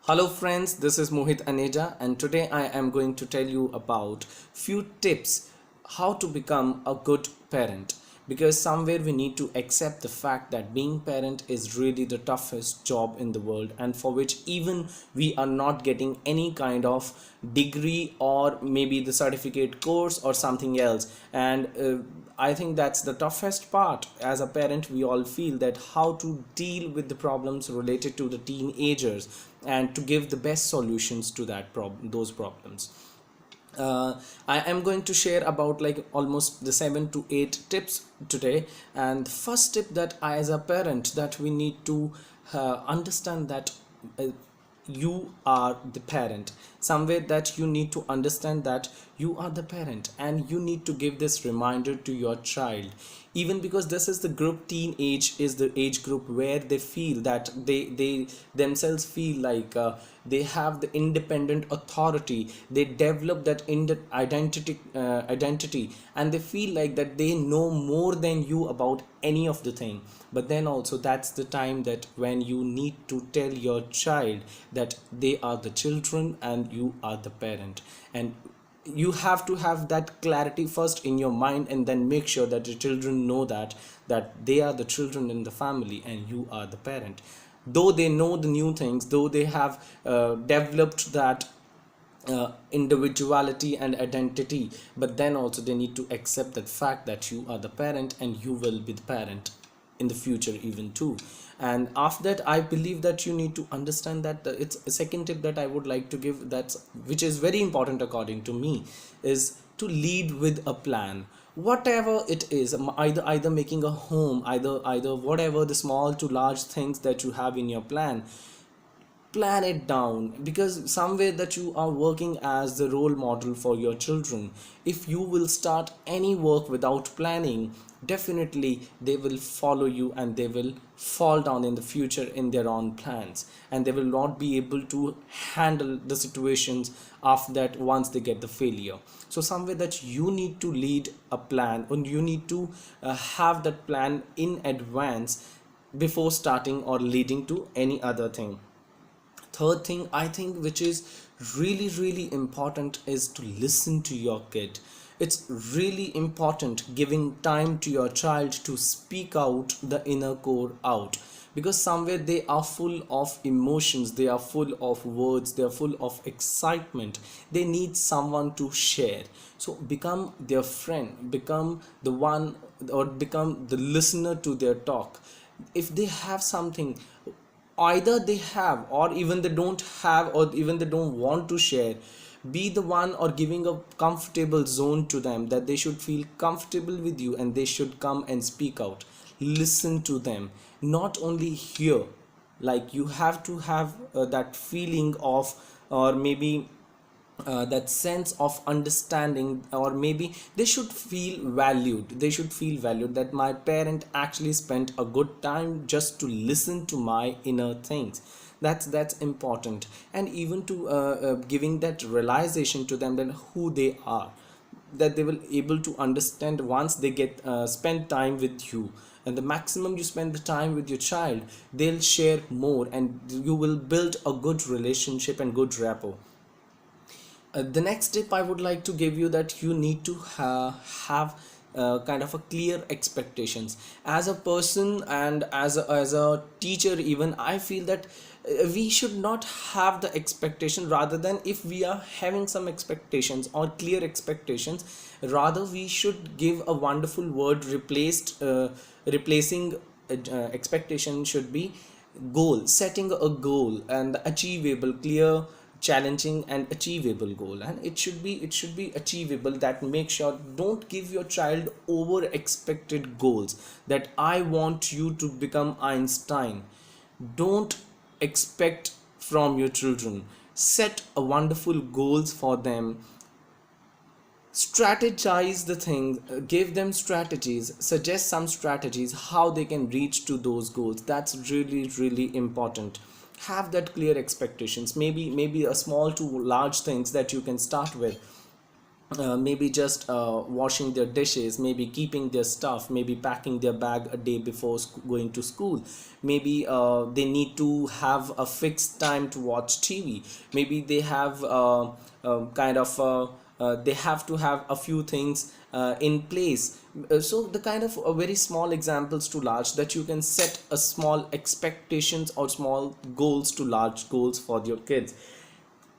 Hello friends, this is Mohit Aneja and today I am going to tell you about few tips how to become a good parent, because somewhere we need to accept the fact that being parent is really the toughest job in the world, and for which even we are not getting any kind of degree or maybe the certificate course or something else. And I think that's the toughest part. As a parent, we all feel that how to deal with the problems related to the teenagers and to give the best solutions to those problems. I am going to share about like almost the 7 to 8 tips today. And the first tip that I, as a parent, that we need to understand that uh, you are the parent. Somewhere that you need to understand that you are the parent, and you need to give this reminder to your child, even because this is the group, teenage is the age group where they feel that they themselves feel like they have the independent authority. They develop that identity, and they feel like that they know more than you about any of the thing. But then also that's the time that when you need to tell your child that they are the children and you are the parent. And you have to have that clarity first in your mind, and then make sure that your children know that they are the children in the family and you are the parent. Though they know the new things, though they have developed that individuality and identity, but then also they need to accept that fact that you are the parent and you will be the parent in the future even too. And after that, I believe that you need to understand that it's a second tip that I would like to give, that's which is very important according to me, is to lead with a plan. Whatever it is, either making a home, either whatever the small to large things that you have in your plan it down, because somewhere that you are working as the role model for your children. If you will start any work without planning, definitely they will follow you and they will fall down in the future in their own plans, and they will not be able to handle the situations after that once they get the failure. So somewhere that you need to lead a plan, and you need to have that plan in advance before starting or leading to any other thing. Third thing I think, which is really important, is to listen to your kid. It's really important giving time to your child to speak out the inner core out, because somewhere they are full of emotions, they are full of words, they are full of excitement. They need someone to share. So become their friend, become the one, or become the listener to their talk. If they have something, either they have or even they don't have, or even they don't want to share, be the one or giving a comfortable zone to them, that they should feel comfortable with you and they should come and speak out. Listen to them, not only hear. Like you have to have that feeling of, or maybe that sense of understanding, or maybe they should feel valued. They should feel valued, that my parent actually spent a good time just to listen to my inner things. That's important. And even to giving that realization to them that who they are, that they will able to understand once they get spend time with you. And the maximum you spend the time with your child, they'll share more, and you will build a good relationship and good rapport. The next tip I would like to give you, that you need to have kind of a clear expectations as a person, and as a teacher even. I feel that we should not have the expectation, rather than if we are having some expectations or clear expectations, rather we should give a wonderful word replacing expectation should be goal. Setting a goal, and achievable, clear, challenging and achievable goal. And it should be achievable. That make sure, don't give your child over expected goals, that I want you to become Einstein. Don't expect from your children. Set a wonderful goals for them. Strategize the thing, give them strategies, suggest some strategies how they can reach to those goals. That's really important. Have that clear expectations, maybe a small to large things that you can start with. maybe just washing their dishes, maybe keeping their stuff, maybe packing their bag a day before going to school, maybe they need to have a fixed time to watch TV, maybe they have they have to have a few things in place. So the kind of very small examples to large, that you can set a small expectations or small goals to large goals for your kids.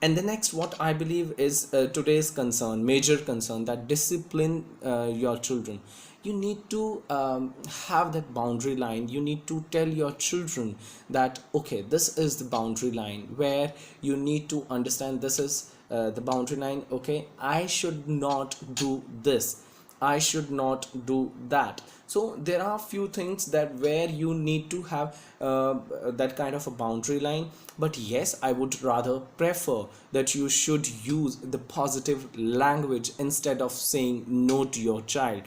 And the next, what I believe is today's concern, major concern, that discipline your children. You need to have that boundary line. You need to tell your children that, okay, this is the boundary line, where you need to understand this is the boundary line. Okay, I should not do this, I should not do that. So there are few things that where you need to have that kind of a boundary line. But yes, I would rather prefer that you should use the positive language instead of saying no to your child.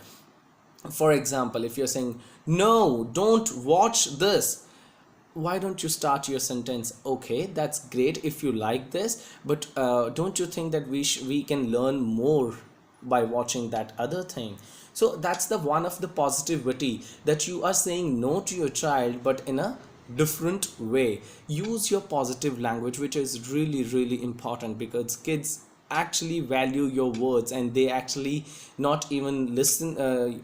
For example, if you're saying, no, don't watch this, why don't you start your sentence, okay, that's great if you like this, but don't you think that we can learn more by watching that other thing? So that's the one of the positivity, that you are saying no to your child, but in a different way. Use your positive language, which is really really important, because kids actually value your words, and they actually not even listen,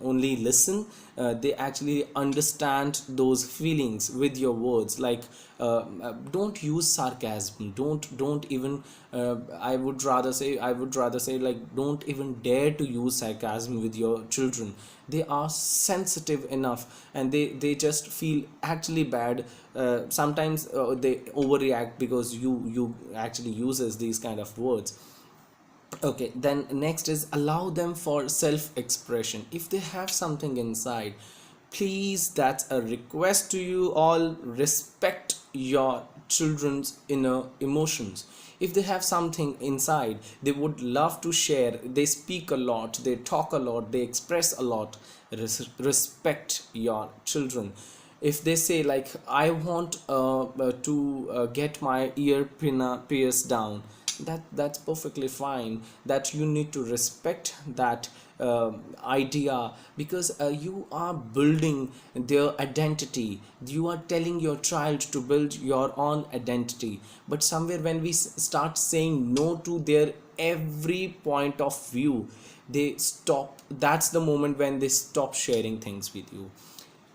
only listen, they actually understand those feelings with your words. Like don't use sarcasm, don't even I would rather say, like, don't even dare to use sarcasm with your children. They are sensitive enough, and they just feel actually bad. Sometimes they overreact because you actually uses these kind of words. Okay, then next is allow them for self-expression. If they have something inside, please, that's a request to you all, respect your children's inner emotions. If they have something inside, they would love to share, they speak a lot, they talk a lot, they express a lot, respect your children. If they say, like, I want to get my ear pierced down, that's perfectly fine. That you need to respect that idea, because you are building their identity. You are telling your child to build your own identity. But somewhere when we start saying no to their every point of view, they stop. That's the moment when they stop sharing things with you.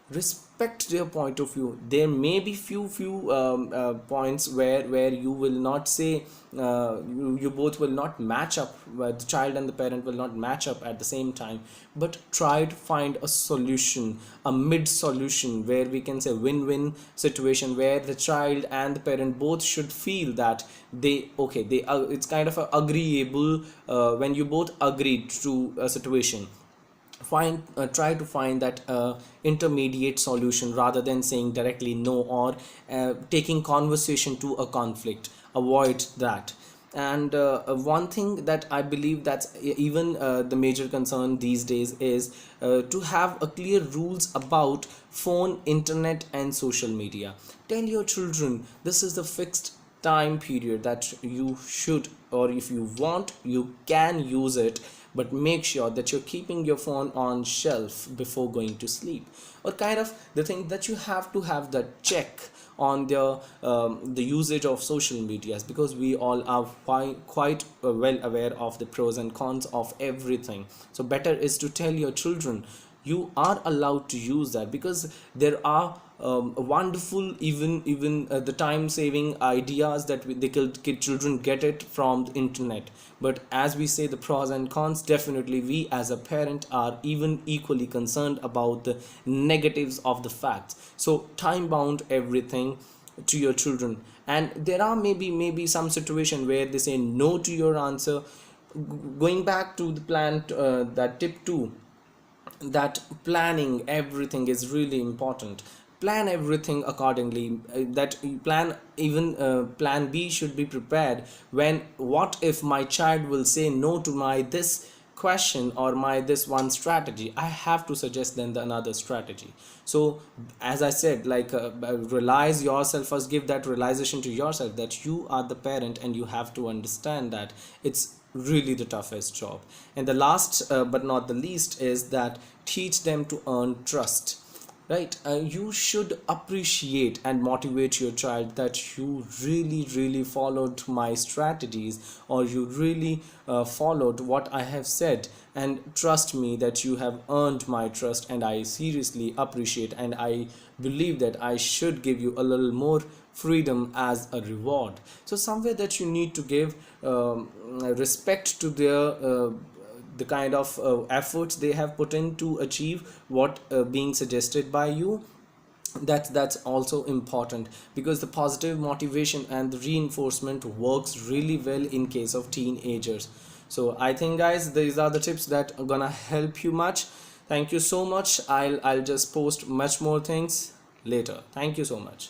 Respect their point of view. There may be few points where you will not say, you both will not match up, where the child and the parent will not match up at the same time. But try to find a solution, a mid solution, where we can say win-win situation, where the child and the parent both should feel that they, okay, they it's kind of a agreeable, when you both agree to a situation. Try to find that intermediate solution, rather than saying directly no, or taking conversation to a conflict. Avoid that. And one thing that I believe, that's even the major concern these days, is to have a clear rules about phone, internet and social media. Tell your children this is the fixed time period that you should, or if you want, you can use it, but make sure that you're keeping your phone on shelf before going to sleep. Or kind of the thing that you have to have that check on the usage of social medias, because we all are quite well aware of the pros and cons of everything. So better is to tell your children you are allowed to use that, because there are wonderful, even the time saving ideas that the children get it from the internet. But as we say the pros and cons, definitely we as a parent are even equally concerned about the negatives of the facts. So time bound everything to your children. And there are maybe some situation where they say no to your answer. Going back to the plan, that tip 2, that planning everything is really important. Plan everything accordingly. That plan, even plan B should be prepared. When, what if my child will say no to my this question or my this one strategy, I have to suggest then another strategy. So as I said, like realize yourself first, give that realization to yourself that you are the parent and you have to understand that it's really the toughest job. And the last but not the least is that teach them to earn trust, right? You should appreciate and motivate your child that you really followed my strategies, or you really followed what I have said, and trust me that you have earned my trust, and I seriously appreciate, and I believe that I should give you a little more freedom as a reward. So somewhere that you need to give respect to their the kind of efforts they have put in to achieve what being suggested by you. That's also important, because the positive motivation and the reinforcement works really well in case of teenagers. So I think, guys, these are the tips that are gonna help you much. Thank you so much. I'll just post much more things later. Thank you so much.